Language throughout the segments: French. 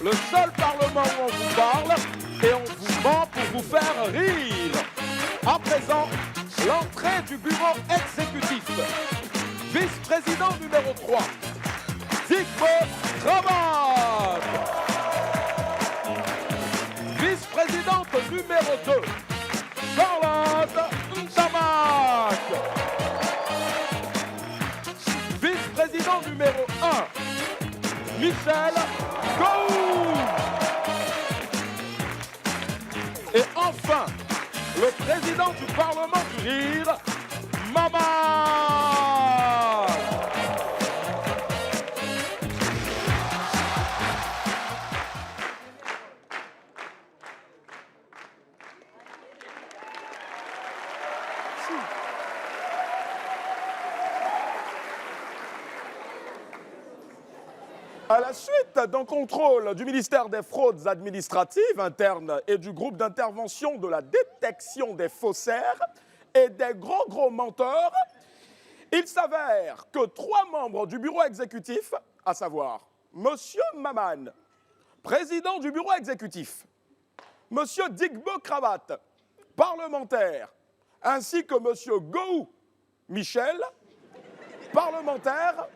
le seul parlement où on vous parle et on vous ment pour vous faire rire. À présent, l'entrée du bureau exécutif. Vice-président numéro 3, Digbo Cravate. Vice-présidente numéro 2, Charlotte Ntamak. Vice-président numéro 1, Michel Gou. Et enfin, le président du Parlement du Rire, Mama. À la suite d'un contrôle du ministère des Fraudes administratives internes et du groupe d'intervention de la détection des faussaires et des gros menteurs, il s'avère que 3 membres du bureau exécutif, à savoir Monsieur Maman, président du bureau exécutif, Monsieur Digbo Cravate, parlementaire, ainsi que Monsieur Gou Michel, parlementaire,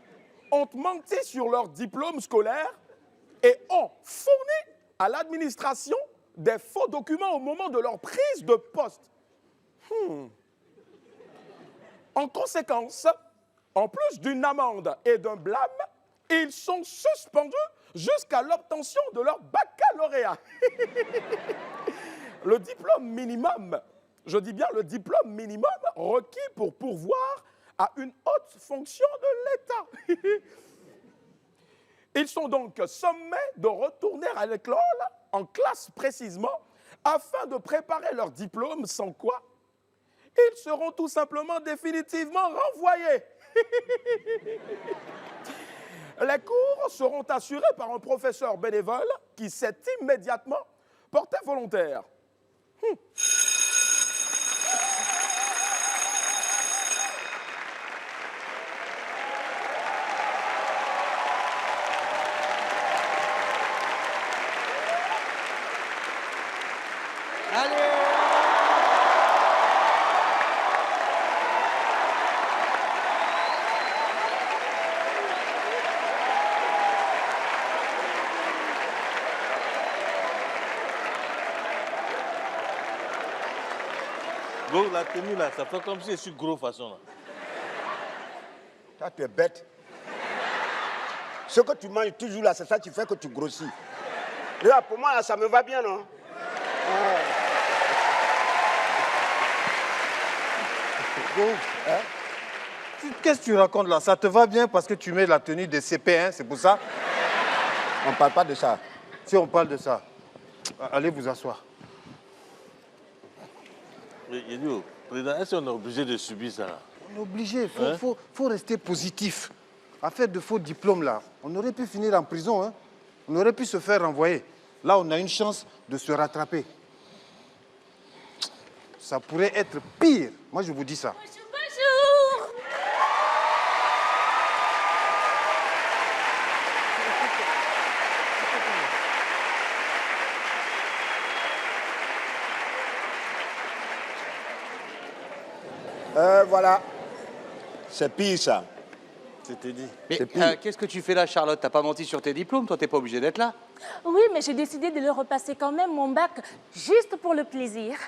ont menti sur leur diplôme scolaire et ont fourni à l'administration des faux documents au moment de leur prise de poste. En conséquence, en plus d'une amende et d'un blâme, ils sont suspendus jusqu'à l'obtention de leur baccalauréat. Le diplôme minimum, je dis bien le diplôme minimum requis pour pourvoir à une haute fonction de l'État. Ils sont donc sommés de retourner à l'école, en classe précisément, afin de préparer leur diplôme, sans quoi ils seront tout simplement définitivement renvoyés. Les cours seront assurés par un professeur bénévole qui s'est immédiatement porté volontaire. Bon, la tenue là, ça fait comme si je suis gros façon là. Toi, tu es bête. Ce que tu manges toujours là, c'est ça qui fait que tu grossis. Et là, pour moi, là, ça me va bien, non? Qu'est-ce que tu racontes là? Ça te va bien parce que tu mets la tenue de CP1, c'est pour ça? On ne parle pas de ça. Si on parle de ça, allez vous asseoir. Yedio, président, est-ce qu'on est obligé de subir ça? On est obligé, faut rester positif. Affaire de faux diplômes là, on aurait pu finir en prison, hein? On aurait pu se faire renvoyer. Là, on a une chance de se rattraper. Ça pourrait être pire. Moi, je vous dis ça. Bonjour. Voilà. C'est pire, ça. C'était dit. Mais qu'est-ce que tu fais là, Charlotte? T'as pas menti sur tes diplômes, toi, t'es pas obligée d'être là. Oui, mais j'ai décidé de le repasser quand même, mon bac, juste pour le plaisir.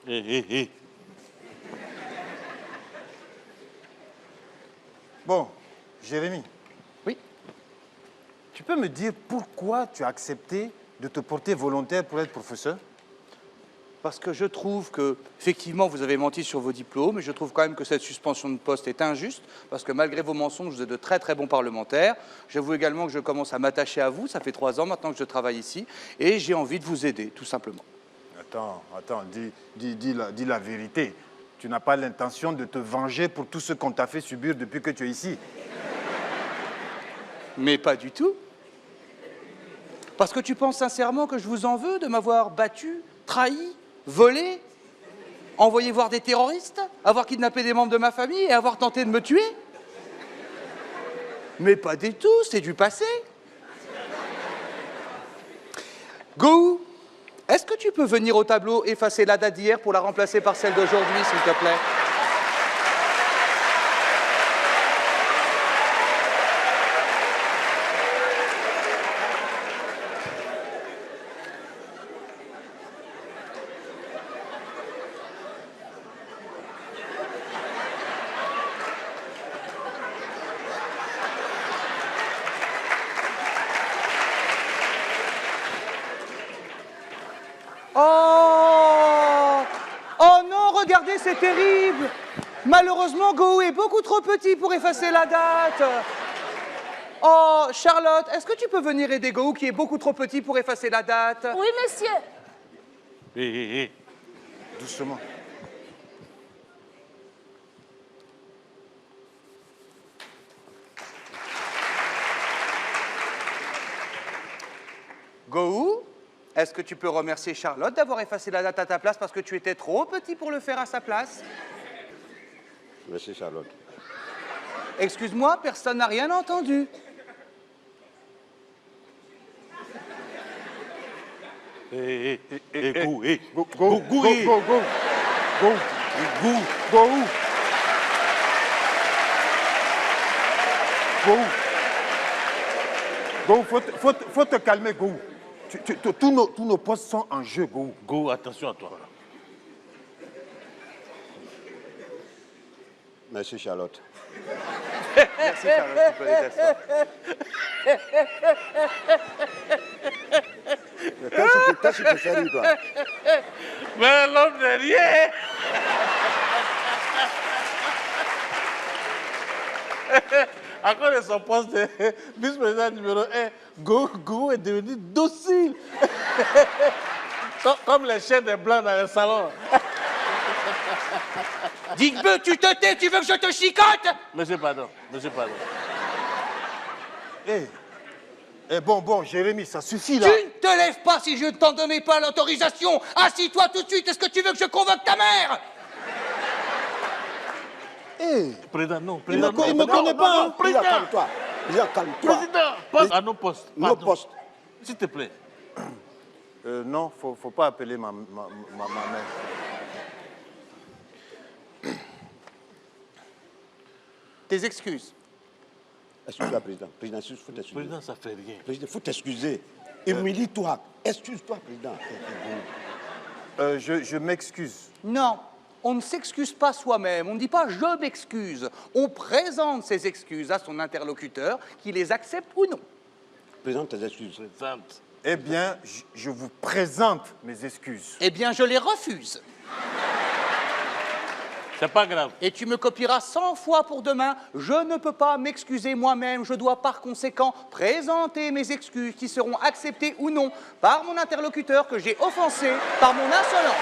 Hé. Bon, Jérémy. Oui. Tu peux me dire pourquoi tu as accepté de te porter volontaire pour être professeur? Parce que je trouve que, effectivement, vous avez menti sur vos diplômes, et je trouve quand même que cette suspension de poste est injuste, parce que malgré vos mensonges, vous êtes de très très bons parlementaires. J'avoue également que je commence à m'attacher à vous, ça fait 3 ans maintenant que je travaille ici, et j'ai envie de vous aider, tout simplement. Attends, dis la vérité. Tu n'as pas l'intention de te venger pour tout ce qu'on t'a fait subir depuis que tu es ici. Mais pas du tout. Parce que tu penses sincèrement que je vous en veux de m'avoir battu, trahi, volé, envoyé voir des terroristes, avoir kidnappé des membres de ma famille et avoir tenté de me tuer? Mais pas du tout, c'est du passé. Go, est-ce que tu peux venir au tableau effacer la date d'hier pour la remplacer par celle d'aujourd'hui, s'il te plaît? Oh! Oh non, regardez, c'est terrible! Malheureusement, Go est beaucoup trop petit pour effacer la date. Oh, Charlotte, est-ce que tu peux venir aider Go qui est beaucoup trop petit pour effacer la date? Oui, monsieur. Hé, hé, hé. Doucement. Go, est-ce que tu peux remercier Charlotte d'avoir effacé la date à ta place parce que tu étais trop petit pour le faire à sa place? Merci, Charlotte. Excuse-moi, personne n'a rien entendu. Hé, hé, hé, Go, hé. Go, go, Go, go, hé. go, go. Go. Go. Go où? Go où? Go, faut te calmer, Go. Tous nos postes sont en jeu, Go. Go, attention à toi. Merci, Charlotte. Merci Charlotte, tu peux aller t'asseoir. Qu'est-ce que tu fais, lui, toi? Mais l'homme de rien. À cause de son poste de vice-président numéro 1, Go est devenu docile. Comme les chiens des blancs dans le salon. Dites-me, tu te tais, tu veux que je te chicote? Monsieur, pardon. Monsieur, pardon. Bon, Jérémy, ça suffit, là. Tu ne te lèves pas si je ne t'en donnais pas l'autorisation. Assis-toi tout de suite, est-ce que tu veux que je convoque ta mère? Président, non. Il Président, me non. connaît pas, hein. Président, calme-toi. Président, calme-toi. Président, passe à nos postes. Nos Pardon. postes. S'il te plaît. Non, faut pas appeler ma mère. Tes excuses. Excuse-toi, Président. Président, il faut t'excuser. Président, ça fait rien. Président, il faut t'excuser. Humilie-toi. Excuse-toi, Président. Je m'excuse. Non, on ne s'excuse pas soi-même, on ne dit pas « je m'excuse ». On présente ses excuses à son interlocuteur, qui les accepte ou non. Présente tes excuses. Présente. Eh bien, je vous présente mes excuses. Eh bien, je les refuse. C'est pas grave. Et tu me copieras 100 fois pour demain. Je ne peux pas m'excuser moi-même. Je dois par conséquent présenter mes excuses qui seront acceptées ou non par mon interlocuteur que j'ai offensé par mon insolence.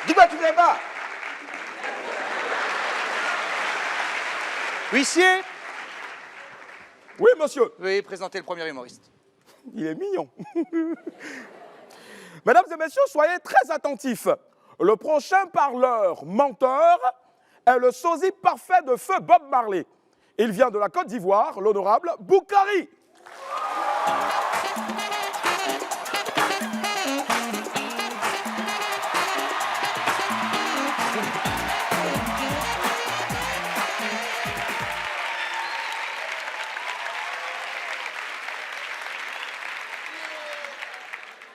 Dis-moi, tu viens pas. Huissier, Oui, monsieur. veuillez présenter le premier humoriste. Il est mignon. Mesdames et messieurs, soyez très attentifs. Le prochain parleur menteur est le sosie parfait de feu Bob Marley. Il vient de la Côte d'Ivoire, l'honorable Boukari.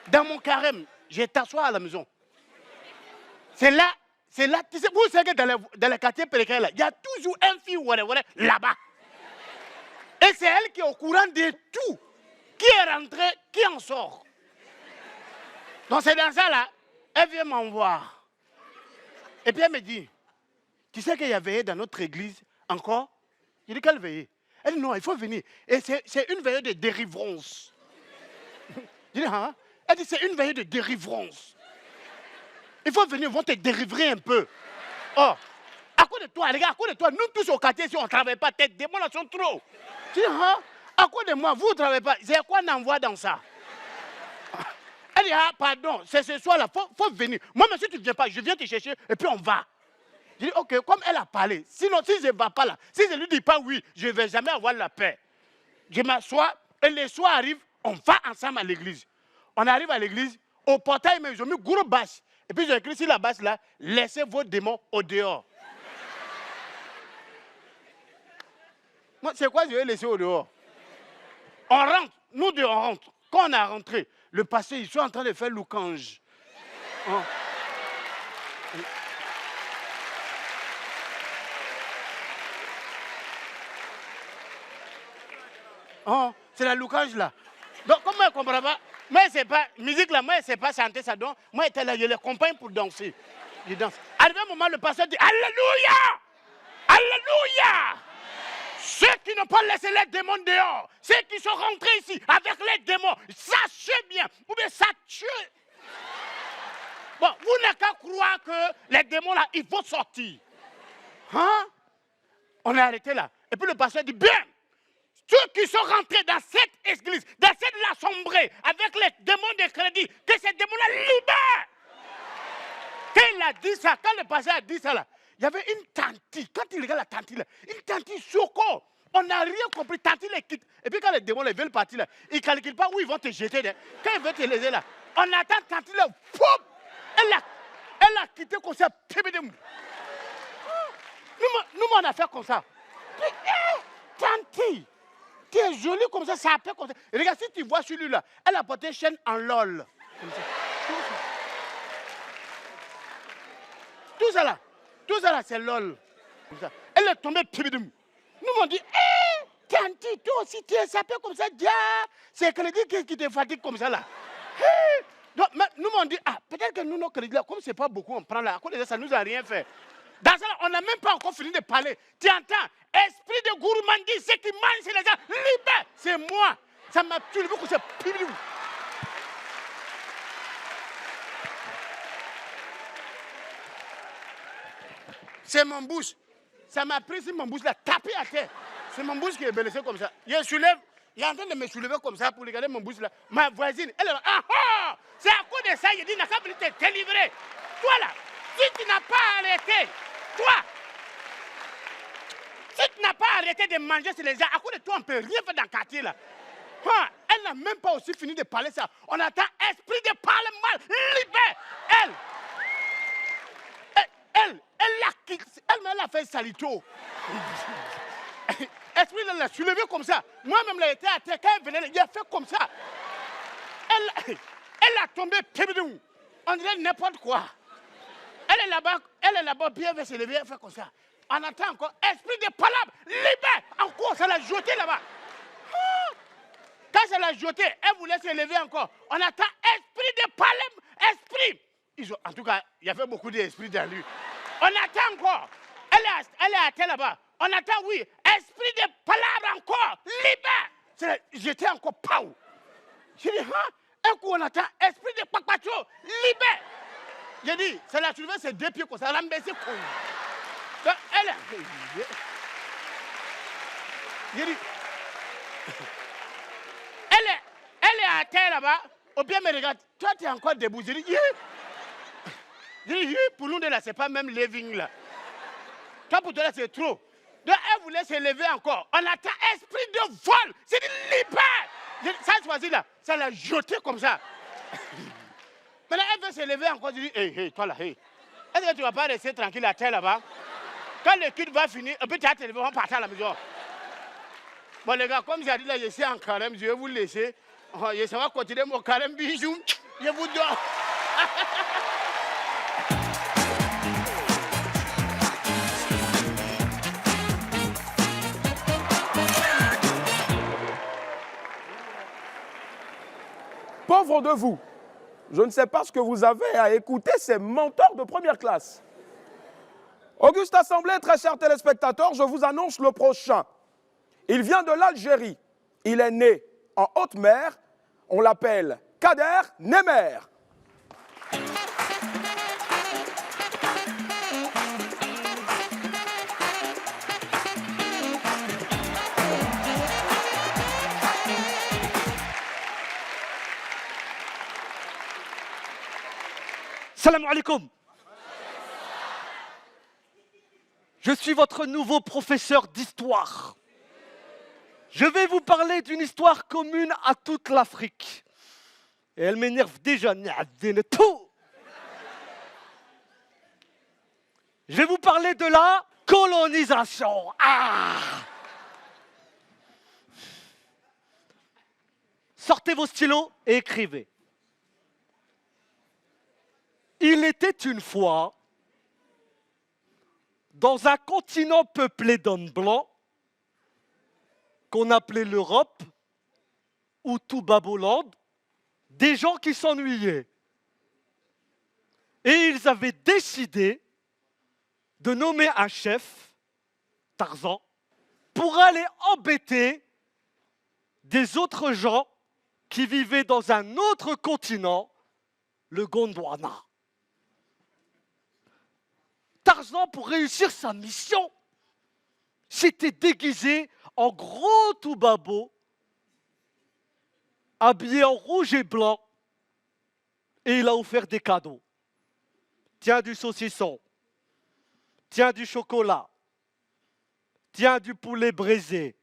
Dans mon carême, je t'assois à la maison. C'est là, tu sais, vous savez que dans les quartiers précaires, il y a toujours un fille là-bas. Et c'est elle qui est au courant de tout. Qui est rentré, qui en sort. Donc c'est dans ça là, elle vient m'en voir. Et puis elle me dit, tu sais qu'il y a veillé dans notre église encore? Je dis, quelle veillée? Elle dit, non, il faut venir. Et c'est une veillée de délivrance. Je dis, hein? Elle dit, c'est une veillée de délivrance. Il faut venir, ils vont te délivrer un peu. Oh, à quoi cause de toi, regarde, à cause de toi, nous tous au quartier, si on ne travaille pas, tes démons là sont trop. Tu dis, hein? À cause de moi, vous ne travaillez pas. C'est quoi on envoie dans ça? Elle dit, ah, pardon, c'est ce soir-là, faut venir. Moi, mais si tu ne viens pas, je viens te chercher et puis on va. Je dis, ok, comme elle a parlé, sinon, si je ne vais pas là, si je ne lui dis pas oui, je ne vais jamais avoir la paix. Je m'assois et les soirs arrivent, on va ensemble à l'église. On arrive à l'église, au portail, mais ils ont mis gros bâche. Et puis, ils ont écrit sur la bâche là, laissez vos démons au dehors. Moi, c'est quoi je vais laisser au dehors? On rentre, nous deux, on rentre. Quand on a rentré, le pasteur, ils sont en train de faire louange. Hein? Oh, c'est la louange là. Donc, comment elle ne comprend pas? Moi, c'est pas musique là, moi, c'est pas chanter ça. Donc, moi, j'étais là, je les accompagne pour danser. Je danse. Arrivé un moment, le pasteur dit Alléluia! Alléluia! Ceux qui n'ont pas laissé les démons dehors, ceux qui sont rentrés ici avec les démons, sachez bien, ou bien sachez. Bon, vous n'avez qu'à croire que les démons là, ils vont sortir. Hein? On est arrêté là. Et puis le pasteur dit bien. Ceux qui sont rentrés dans cette église, dans cette assemblée, avec les démons de crédit, que ces démons-là libèrent. Quand il a dit ça, quand le pasteur a dit ça là, il y avait une tantine. Quand il regarde la tantine là, une tantine choco. On n'a rien compris. Tantine les quitte. Et puis quand les démons là, ils veulent partir là, ils ne calculent pas où ils vont te jeter. Là. Quand ils veulent te laisser là, on attend tantine là, pouf, elle a quitté comme ça. Nous, on a fait comme ça. Tantine. Tu es jolie comme ça, ça appelle comme ça. Et regarde, si tu vois celui-là, elle a porté chaîne en lol. Comme ça. Tout ça là, c'est lol. Comme ça. Elle est tombée, pibidoum. Nous m'ont dit, hé, Tanti, toi aussi, tu es sapé comme ça, dia. C'est crédit qui te fatigue comme ça là. Hey. Donc, nous m'ont dit, ah, peut-être que nous, nos crédits là, comme c'est pas beaucoup, on prend là. À cause de ça, ça nous a rien fait. Dans ça, on n'a même pas encore fini de parler. Tu entends? Esprit de gourmandise, ceux qui mangent les gens, libère. C'est moi. Ça m'a tué le coup, c'est public. C'est mon bouche. Ça m'a pris sur mon bouche, là, tapé à terre. C'est mon bouche qui est blessé comme ça. Il soulève, il est en train de me soulever comme ça pour regarder mon bouche là. Ma voisine, elle est là. Ah ah! C'est à cause de ça, il dit, n'a qu'à venir te délivrer. Toi là, si tu n'as pas arrêté, toi, si tu n'as pas arrêté de manger sur les gens, à cause de toi, on ne peut rien faire dans le quartier là. Hein? Elle n'a même pas aussi fini de parler ça. On attend esprit de parler mal, libère. Elle a fait salito. Esprit l'a soulevé comme ça. Moi-même, elle était à terre. Quand elle venait, il a fait comme ça. Elle a tombé. On dirait n'importe quoi. Elle est là-bas, bien, elle va se lever, elle fait comme ça. On attend encore. Esprit de palabres, libère. Encore, ça l'a jeté là-bas. Quand ça l'a jeté, elle voulait se lever encore. On attend esprit de palabres, esprit. En tout cas, il y avait beaucoup d'esprit dans lui. On attend encore. Elle est à terre là-bas. On attend, oui. Esprit de palabres encore. Libère. J'étais encore pau. J'ai dit, un coup on attend. Esprit de papacho. Libère. J'ai dit, ça l'a soulevé ses deux pieds comme ça. Elle a baissé comme. Donc, j'ai dit, elle est à terre là-bas. Au bien me regarde. Toi, tu es encore debout. J'ai dit, pour nous, là, c'est pas même living là. Toi, pour toi, là, c'est trop. Donc, elle voulait se lever encore. On attend esprit de vol. C'est dit libère. Ça, choisi là. Ça l'a jeté comme ça. Maintenant, elle veut se lever encore. Je dis, hey, toi là, hey. Est-ce que tu ne vas pas rester tranquille à terre là-bas? Quand le culte va finir, et puis tu vas te lever, on va partir à la maison. Bon, les gars, comme j'ai dit là, je suis en carême, je vais vous laisser. Ça va continuer mon carême, bisous. Je vous donne. Pauvre de vous, je ne sais pas ce que vous avez à écouter ces menteurs de première classe. Auguste Assemblée, très chers téléspectateurs, je vous annonce le prochain. Il vient de l'Algérie. Il est né en haute mer. On l'appelle Kader Nemer. Salam alaikum. Je suis votre nouveau professeur d'histoire. Je vais vous parler d'une histoire commune à toute l'Afrique. Et elle m'énerve déjà. Je vais vous parler de la colonisation. Sortez vos stylos et écrivez. Il était une fois, dans un continent peuplé d'hommes blancs, qu'on appelait l'Europe, ou tout Baboland, des gens qui s'ennuyaient. Et ils avaient décidé de nommer un chef, Tarzan, pour aller embêter des autres gens qui vivaient dans un autre continent, le Gondwana. Tarzan, pour réussir sa mission, s'était déguisé en gros Toubabo, habillé en rouge et blanc, et il a offert des cadeaux. Tiens du saucisson, tiens du chocolat, tiens du poulet braisé.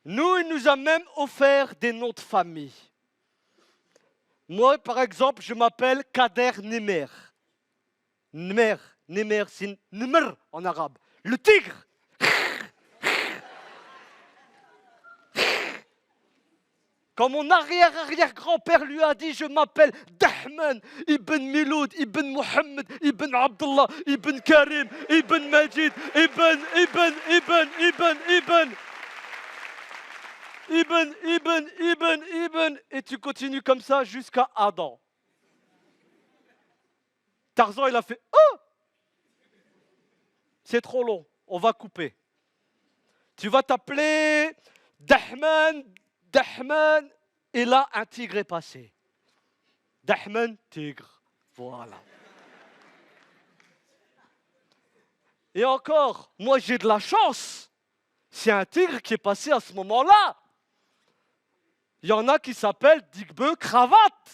Nous, il nous a même offert des noms de famille. Moi, par exemple, je m'appelle Kader Nemer. Nemer, c'est Nemer en arabe. Le tigre. Quand mon arrière-arrière-grand-père lui a dit, je m'appelle Dahman, Ibn Miloud, Ibn Mohammed, Ibn Abdullah, Ibn Karim, Ibn Majid, Ibn, et tu continues comme ça jusqu'à Adam. Tarzan, il a fait « Oh ! C'est trop long, on va couper. Tu vas t'appeler Dahman, et là, un tigre est passé. Dahman, tigre. Voilà. Et encore, moi j'ai de la chance. C'est un tigre qui est passé à ce moment-là. Il y en a qui s'appellent Digbe Cravate.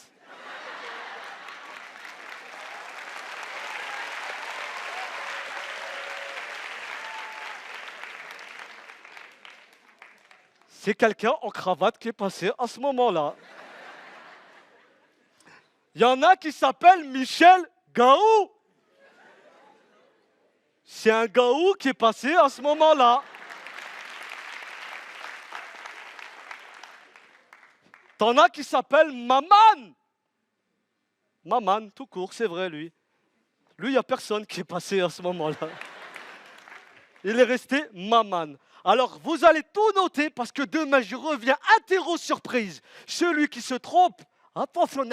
C'est quelqu'un en cravate qui est passé à ce moment-là. Il y en a qui s'appellent Michel Gaou. C'est un Gaou qui est passé à ce moment-là. T'en as qui s'appellent Maman. Maman, tout court, c'est vrai, lui. Lui, il n'y a personne qui est passé à ce moment-là. Il est resté Maman. Alors, vous allez tout noter parce que demain, je reviens interro surprise. Celui qui se trompe, attention,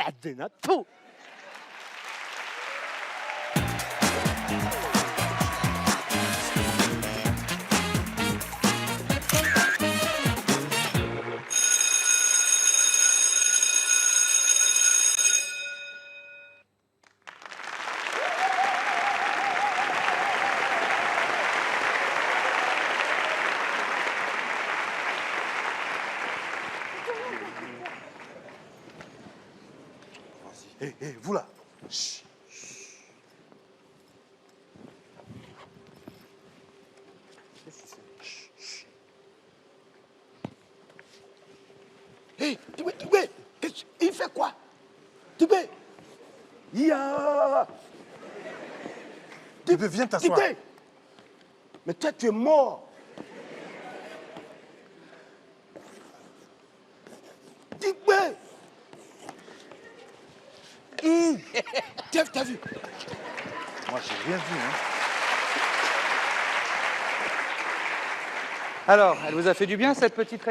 tout. Hé, vous là. Chut. Hé, Tibé, il fait quoi? Tibé, Tibé, viens t'asseoir. Tibé, mais toi, tu es mort. Tibé. T'as vu? Moi, j'ai rien vu, hein. Alors, elle vous a fait du bien, cette petite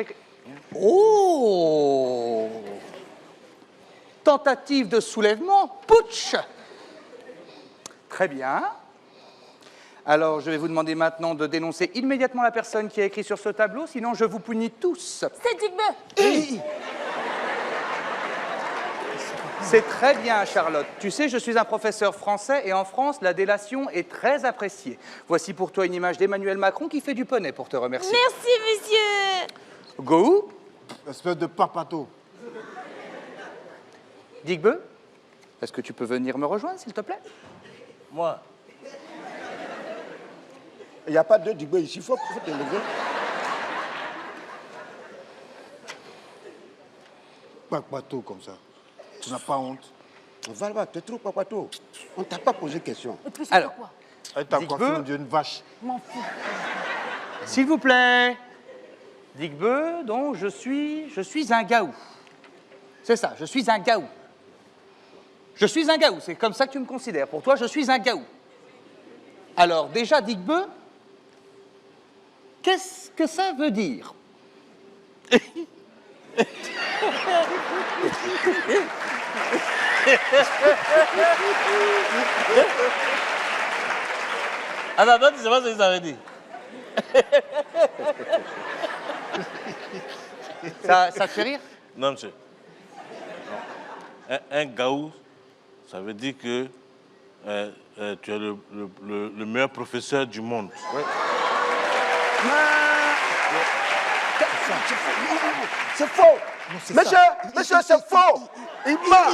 Oh! Tentative de soulèvement, putsch! Très bien. Alors, je vais vous demander maintenant de dénoncer immédiatement la personne qui a écrit sur ce tableau, sinon je vous punis tous. C'est Digbe. C'est très bien, Charlotte. Tu sais, je suis un professeur français et en France, la délation est très appréciée. Voici pour toi une image d'Emmanuel Macron qui fait du poney pour te remercier. Merci, monsieur. Go. Espèce de papato. Digbe, est-ce que tu peux venir me rejoindre, s'il te plaît? Moi, Il n'y a pas de Digbe ici, il faut te lever. Pas bateau comme ça. Tu n'as pas honte. Va, t'es trop papato. On ne t'a pas posé question. Et puis c'est Alors. quoi? Elle t'a Digbe. coiffé, on dirait une vache. M'en fous. S'il vous plaît. Digbe, donc je suis un gaou. C'est ça, je suis un gaou. Je suis un gaou, c'est comme ça que tu me considères. Pour toi, je suis un gaou. Alors déjà, Digbe, qu'est-ce que ça veut dire? attends, toi, tu sais pas ce que ça veut dire. Ça te fait rire? Non, monsieur. Un gaou, ça veut dire que tu es le meilleur professeur du monde. C'est faux. Monsieur, c'est faux. Il ment.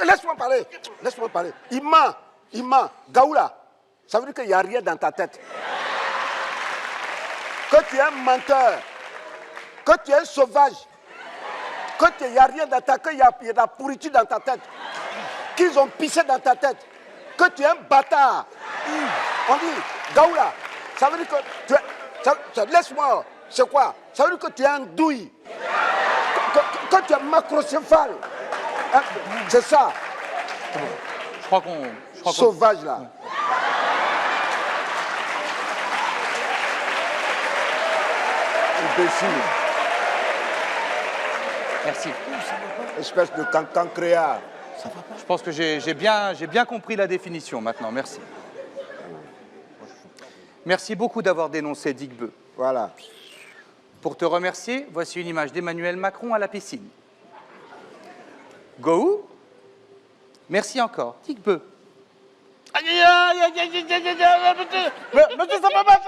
Laisse-moi parler. Il ment. Gaoula, ça veut dire qu'il n'y a rien dans ta tête. Que tu es un menteur. Que tu es un sauvage. Que il n'y a rien dans ta tête. Qu'il y a de la pourriture dans ta tête. Qu'ils ont pissé dans ta tête. Que tu es un bâtard. On dit, Gaoula, ça veut dire que tu es... Laisse-moi. C'est quoi? Ça veut dire que tu es un douille. Que tu es macrocéphale. Hein? C'est ça. Je crois qu'on... Sauvage, là. Imbécile. Merci. Espèce de cancan créa. Je pense que j'ai bien compris la définition maintenant, merci. Merci beaucoup d'avoir dénoncé Digbe. Voilà. Pour te remercier, voici une image d'Emmanuel Macron à la piscine. Go. Merci encore. Digbe. Monsieur, ça va pas.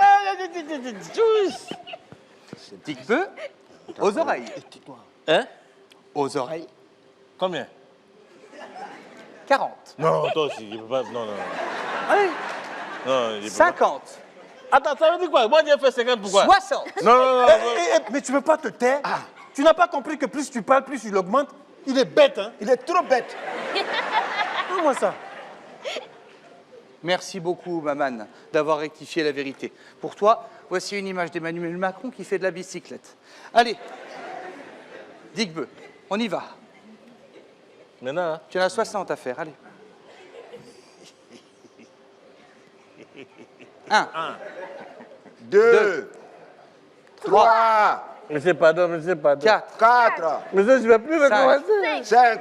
Digbe. Aux oreilles. Hein? Aux oreilles. Combien? 40. Non, toi aussi, je peux pas. Non. Allez. Non, je peux pas. 50. Attends, ça veut dire quoi? Moi, j'ai fait 50 pourquoi? 60. Non. Mais tu ne veux pas te taire? Tu n'as pas compris que plus tu parles, plus il augmente? Il est bête, hein? Il est trop bête. Comment ça? Merci beaucoup, Maman, d'avoir rectifié la vérité. Pour toi, voici une image d'Emmanuel Macron qui fait de la bicyclette. Allez, Digbe, on y va. Maintenant, hein? Tu en as 60 à faire, allez. 1, 2, 3, Monsieur, pardon. 4, 4, Monsieur, je ne vais plus Cinq. recommencer. 5,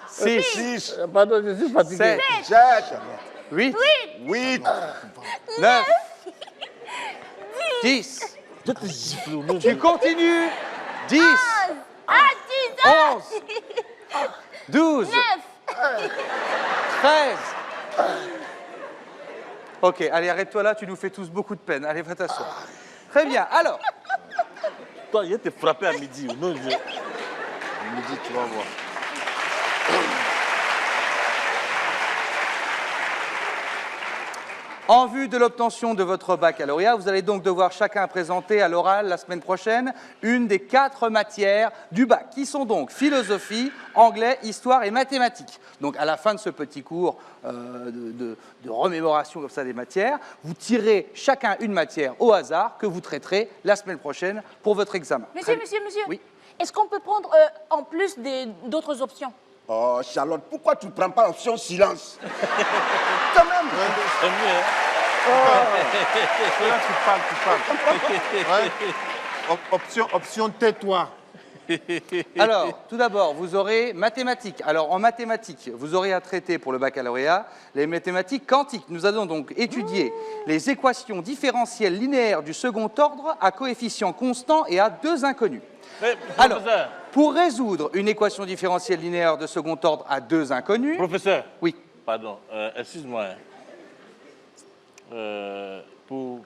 6, 6, Pardon, je suis fatigué. 7, 7, 8, 8, 9, 10. Je te gifle au nom de Tu continues. 10, Ah, 11, 12, 13. Ok, allez, arrête-toi là, tu nous fais tous beaucoup de peine. Allez, va t'asseoir. Très bien, alors, Toi, il te frappé à midi. Non, je... À midi, tu vas voir. en vue de l'obtention de votre baccalauréat, vous allez donc devoir chacun présenter à l'oral la semaine prochaine une des 4 matières du bac, qui sont donc philosophie, anglais, histoire et mathématiques. Donc à la fin de ce petit cours de remémoration comme ça des matières, vous tirez chacun une matière au hasard que vous traiterez la semaine prochaine pour votre examen. Monsieur. Oui. Est-ce qu'on peut prendre en plus d'autres options? Oh, Charlotte, pourquoi tu ne prends pas l'option silence? Quand même. C'est mieux, hein? Là, tu parles. Ouais. Option tais-toi. Alors, tout d'abord, vous aurez mathématiques. Alors, en mathématiques, vous aurez à traiter pour le baccalauréat les mathématiques quantiques. Nous allons donc étudier les équations différentielles linéaires du second ordre à coefficient constant et à 2 inconnus. Mais, Alors, professeur, pour résoudre une équation différentielle linéaire de second ordre à 2 inconnus... professeur, Oui. pardon, excuse-moi. Pour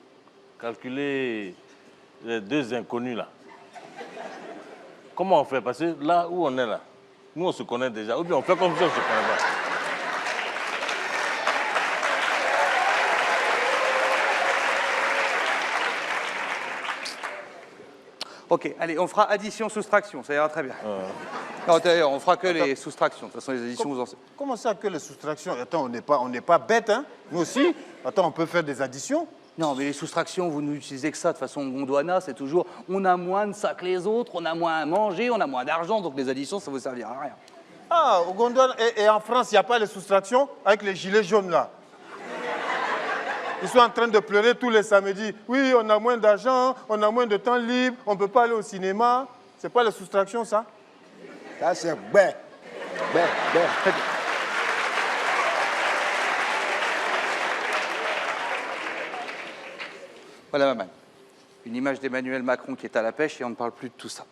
calculer les 2 inconnus là, comment on fait? Parce que là où on est là, Nous, on se connaît déjà. Ou bien on fait comme si on ne se connaît pas. Ok, allez, on fera addition, soustraction, ça ira très bien. Non, d'ailleurs, on fera que les soustractions. De toute façon, les additions, vous en savez. Comment ça que les soustractions? Attends, on n'est pas bêtes, hein? Nous aussi. Attends, on peut faire des additions. Non, mais les soustractions, vous n'utilisez que ça. De façon Gondwana, c'est toujours on a moins de ça que les autres, on a moins à manger, on a moins d'argent, donc les additions, ça ne vous servira à rien. Ah, au Gondwana et en France, il n'y a pas les soustractions avec les gilets jaunes là. Ils sont en train de pleurer tous les samedis. Oui, on a moins d'argent, on a moins de temps libre, on ne peut pas aller au cinéma. C'est pas les soustractions, ça? Ça, c'est bête. Bête, bête. Voilà, maman. Une image d'Emmanuel Macron qui est à la pêche et on ne parle plus de tout ça.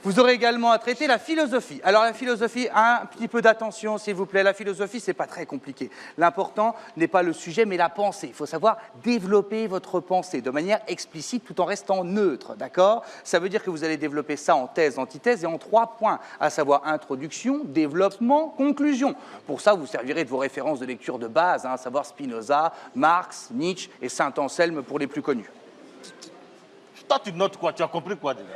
Vous aurez également à traiter la philosophie. Alors la philosophie, un petit peu d'attention s'il vous plaît. La philosophie, c'est pas très compliqué. L'important n'est pas le sujet, mais la pensée. Il faut savoir développer votre pensée de manière explicite tout en restant neutre, d'accord? Ça veut dire que vous allez développer ça en thèse, antithèse et en 3 points, à savoir introduction, développement, conclusion. Pour ça, vous servirez de vos références de lecture de base, hein, à savoir Spinoza, Marx, Nietzsche et Saint-Anselme pour les plus connus. Toi, tu notes quoi? Tu as compris quoi déjà?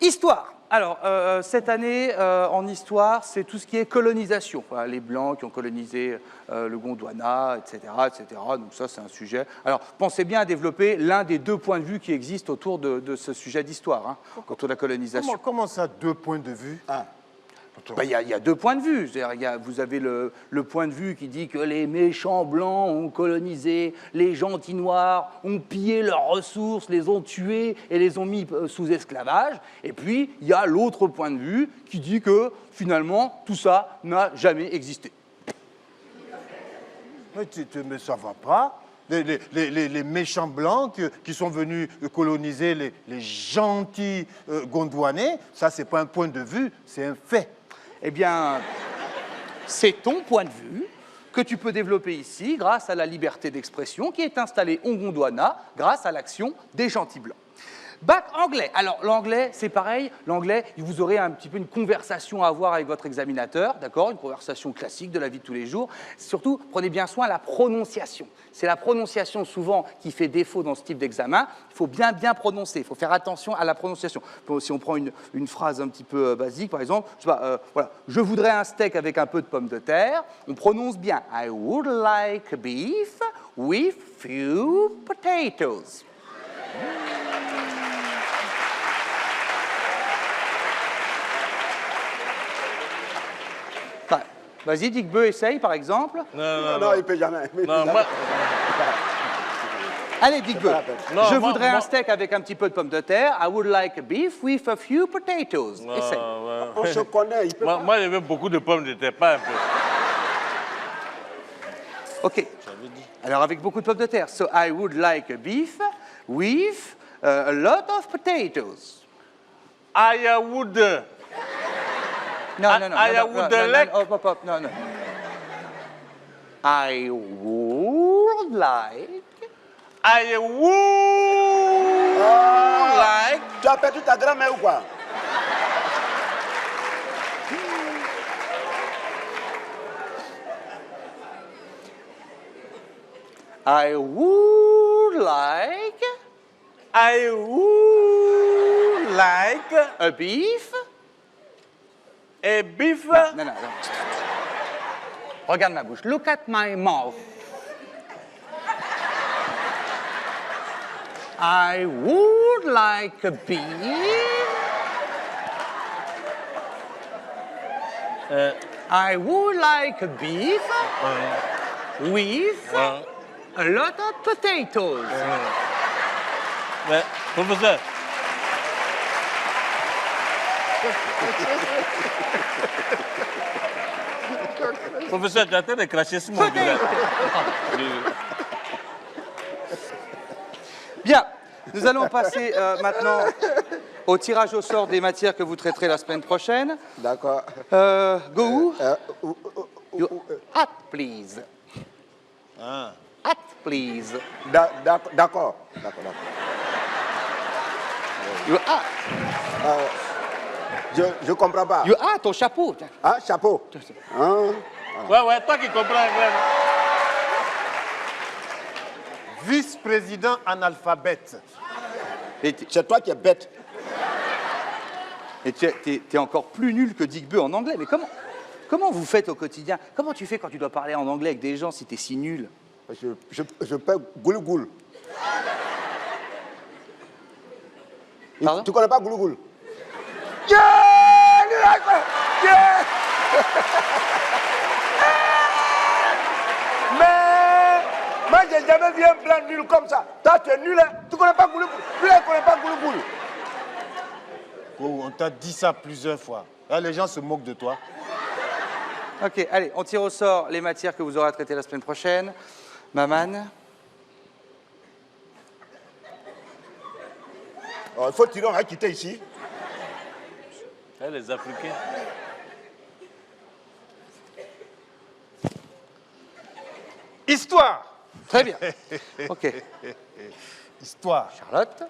Histoire. Alors, cette année, en histoire, c'est tout ce qui est colonisation. Voilà, les Blancs qui ont colonisé le Gondwana, etc., etc. Donc ça, c'est un sujet. Alors, pensez bien à développer l'un des 2 points de vue qui existent autour de ce sujet d'histoire, hein, autour de la colonisation. Comment ça, 2 points de vue? Il y a 2 points de vue. Vous avez le point de vue qui dit que les méchants blancs ont colonisé, les gentils noirs ont pillé leurs ressources, les ont tués et les ont mis sous esclavage. Et puis, il y a l'autre point de vue qui dit que, finalement, tout ça n'a jamais existé. Mais ça va pas. Les méchants blancs qui sont venus coloniser les gentils Gondwanais, ça, c'est pas un point de vue, c'est un fait. Eh bien, c'est ton point de vue que tu peux développer ici grâce à la liberté d'expression qui est installée au Gondwana grâce à l'action des gentils blancs. Bac anglais. Alors, l'anglais, c'est pareil. L'anglais, vous aurez un petit peu une conversation à avoir avec votre examinateur, d'accord? Une conversation classique de la vie de tous les jours. Surtout, prenez bien soin de la prononciation. C'est la prononciation souvent qui fait défaut dans ce type d'examen. Il faut bien prononcer. Il faut faire attention à la prononciation. Si on prend une phrase un petit peu basique, par exemple, je sais pas, voilà, je voudrais un steak avec un peu de pommes de terre. On prononce bien. I would like beef with few potatoes. Vas-y, Dick-Beu, essaye, par exemple. Non, il ne peut jamais. Non, moi... Allez, Dick-Beu. Je voudrais un steak avec un petit peu de pommes de terre. I would like a beef with a few potatoes. Essaye. On se connaît, il peut pas. Moi, j'avais beaucoup de pommes de terre, pas un peu. OK. Alors, avec beaucoup de pommes de terre. So, I would like a beef with a lot of potatoes. I would... Non. I would like... Hop, non. I would like... I would like... Tu as perdu ta grand-mère ou quoi? I would like... I would like... A beef... A beef... Non. Regarde ma bouche. Look at my mouth. I would like a beef. I would like a beef with a lot of potatoes. Mais, professeur... Professeur, tu es en train de cracher sur mon bureau. Bien, nous allons passer maintenant au tirage au sort des matières que vous traiterez la semaine prochaine. D'accord. Go. Hat, please. Hat, please. D'accord. You are. Je comprends pas. You are, ton chapeau. Ah, chapeau. Hein? Ouais, toi qui comprends anglais. non? Vice-président analphabète. C'est toi qui es bête. Et t'es encore plus nul que Dick Beu en anglais. Mais comment vous faites au quotidien? Comment tu fais quand tu dois parler en anglais avec des gens si t'es si nul? Je peux goul-goul. Pardon? Tu connais pas goul-goul? Yeah! Yeah! Mais moi, j'ai jamais vu un blanc nul comme ça. Toi, tu es nul. Hein? Tu connais pas goul-goul? Lui, il connaît pas goul-goul. Oh, on t'a dit ça plusieurs fois. Là, les gens se moquent de toi. Ok, allez, on tire au sort les matières que vous aurez à traiter la semaine prochaine. Maman. Oh, il faut tirer, on va quitter ici. Les Africains. Histoire. Très bien. Ok. Histoire. Charlotte.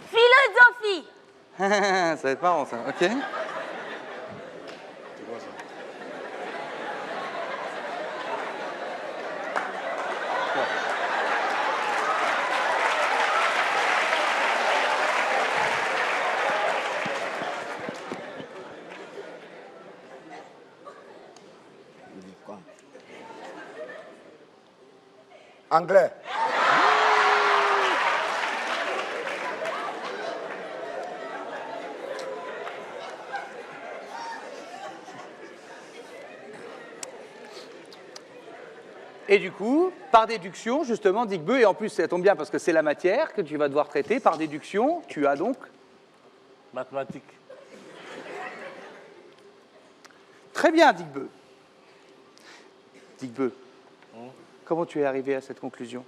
Philosophie. Ça va être marrant, ça. Ok. Anglais. Et du coup, par déduction, justement, Dick Beu, et en plus, ça tombe bien parce que c'est la matière que tu vas devoir traiter, par déduction, tu as donc... Mathématiques. Très bien, Dick Beu. Dick Beu, comment tu es arrivé à cette conclusion?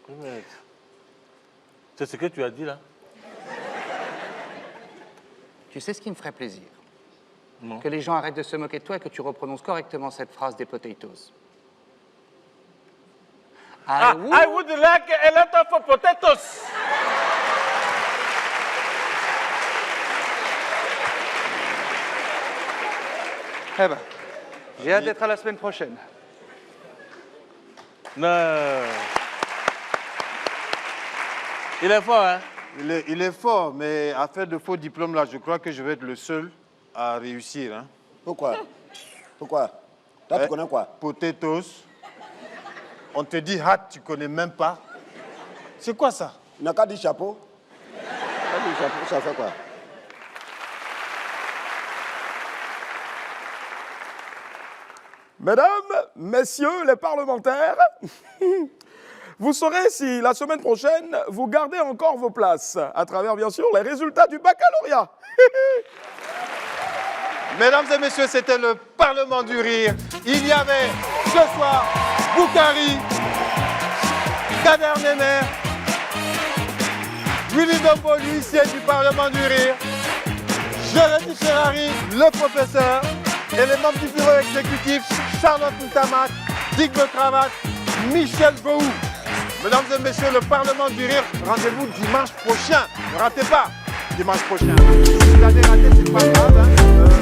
Mais c'est ce que tu as dit là. Tu sais ce qui me ferait plaisir? Non. Que les gens arrêtent de se moquer de toi et que tu reprononces correctement cette phrase des potatoes. I would like a lot of potatoes. Eh ben, j'ai hâte d'être à la semaine prochaine. Non. Il est fort, hein? Il est fort, mais à faire de faux diplômes, là, je crois que je vais être le seul à réussir. Hein. Pourquoi? Pourquoi? Toi, tu connais quoi? Potatoes. On te dit hat, tu connais même pas. C'est quoi ça? Il n'a qu'à dire chapeau. Qu'à dire chapeau, ça fait quoi? Mesdames, messieurs les parlementaires, vous saurez si la semaine prochaine, vous gardez encore vos places, à travers bien sûr les résultats du baccalauréat. Mesdames et messieurs, c'était le Parlement du Rire. Il y avait ce soir Boukari, Kader Nemer, Willy Dombo, l'huissier du Parlement du Rire, Jérémy Ferrari, le professeur, et les membres du bureau exécutif, Charlotte Ntamak, Dick Cravate, Michel Gouhou. Mesdames et messieurs, le Parlement du Rire, rendez-vous dimanche prochain. Ne ratez pas, dimanche prochain. Si vous avez raté, c'est pas grave. Hein.